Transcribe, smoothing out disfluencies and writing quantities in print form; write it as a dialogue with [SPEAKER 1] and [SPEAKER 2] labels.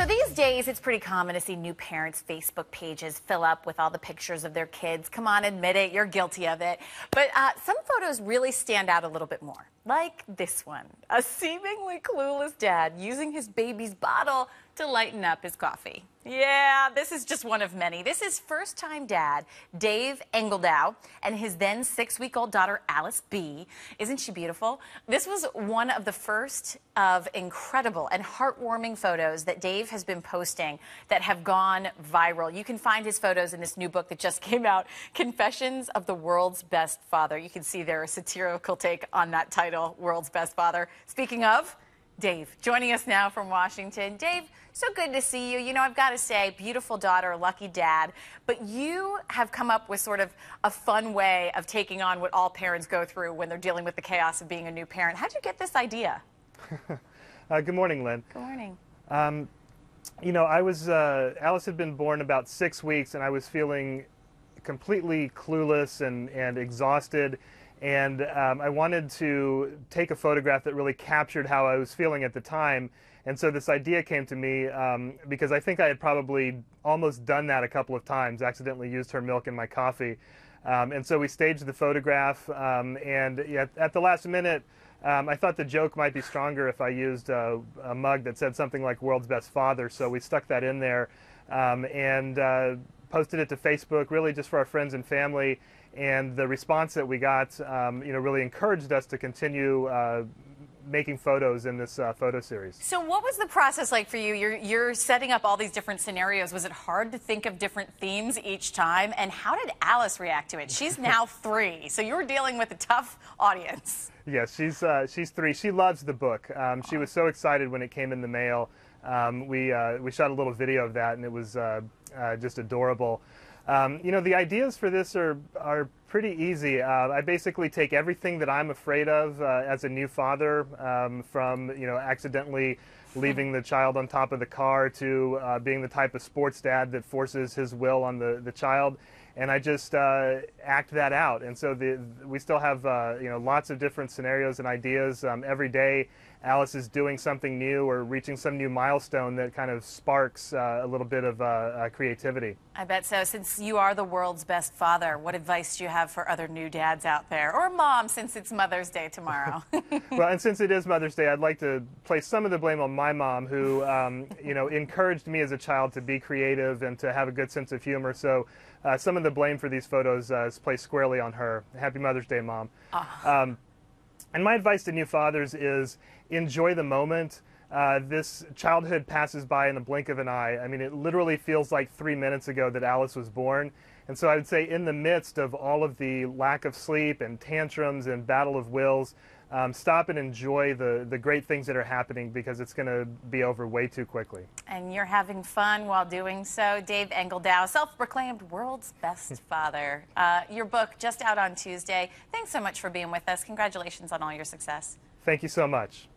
[SPEAKER 1] So these days, it's pretty common to see new parents' Facebook pages fill up with all the pictures of their kids. Come on, admit it, you're guilty of it. But some photos really stand out a little bit more, like this one. A seemingly clueless dad using his baby's bottle to lighten up his coffee. Yeah, this is just one of many. This is first-time dad Dave Engeldow and his then 6-week-old daughter Alice B. Isn't she beautiful? This was one of the first of incredible and heartwarming photos that Dave has been posting that have gone viral. You can find his photos in this new book that just came out, Confessions of the World's Best Father. You can see there a satirical take on that title, World's Best Father. Speaking of, Dave, joining us now from Washington. Dave, so good to see you. You know, I've got to say, beautiful daughter, lucky dad, but you have come up with sort of a fun way of taking on what all parents go through when they're dealing with the chaos of being a new parent. How'd you get this idea?
[SPEAKER 2] Good morning, Lynn.
[SPEAKER 1] Good morning.
[SPEAKER 2] You know, Alice had been born about 6 weeks, and I was feeling completely clueless and exhausted. And I wanted to take a photograph that really captured how I was feeling at the time. And so this idea came to me because I think I had probably almost done that a couple of times, accidentally used her milk in my coffee. And so we staged the photograph, and at the last minute, I thought the joke might be stronger if I used a mug that said something like World's Best Father. So we stuck that in there and posted it to Facebook, really just for our friends and family. And the response that we got, you know, really encouraged us to continue making photos in this photo series.
[SPEAKER 1] So what was the process like for you? You're setting up all these different scenarios. Was it hard to think of different themes each time? And how did Alice react to it? She's now 3, so you were dealing with a tough audience.
[SPEAKER 2] Yes, she's 3. She loves the book. She was so excited when it came in the mail. We shot a little video of that, and it was just adorable. You know, the ideas for this are pretty easy. I basically take everything that I'm afraid of as a new father, from, you know, accidentally leaving the child on top of the car to being the type of sports dad that forces his will on the child, and I just act that out. And so we still have you know, lots of different scenarios and ideas. Every day Alice is doing something new or reaching some new milestone that kind of sparks a little bit of creativity.
[SPEAKER 1] I bet so. Since you are the world's best father, what advice do you have for other new dads out there? Or mom, since it's Mother's Day tomorrow.
[SPEAKER 2] Well, and since it is Mother's Day, I'd like to place some of the blame on my mom, who you know, encouraged me as a child to be creative and to have a good sense of humor. So some of the blame for these photos is placed squarely on her. Happy Mother's Day, Mom. And my advice to new fathers is enjoy the moment. This childhood passes by in the blink of an eye. I mean, it literally feels like 3 minutes ago that Alice was born. And so I would say, in the midst of all of the lack of sleep and tantrums and battle of wills, stop and enjoy the great things that are happening, because it's going to be over way too quickly.
[SPEAKER 1] And you're having fun while doing so. Dave Engeldow, self-proclaimed world's best father. Your book just out on Tuesday. Thanks so much for being with us. Congratulations on all your success.
[SPEAKER 2] Thank you so much.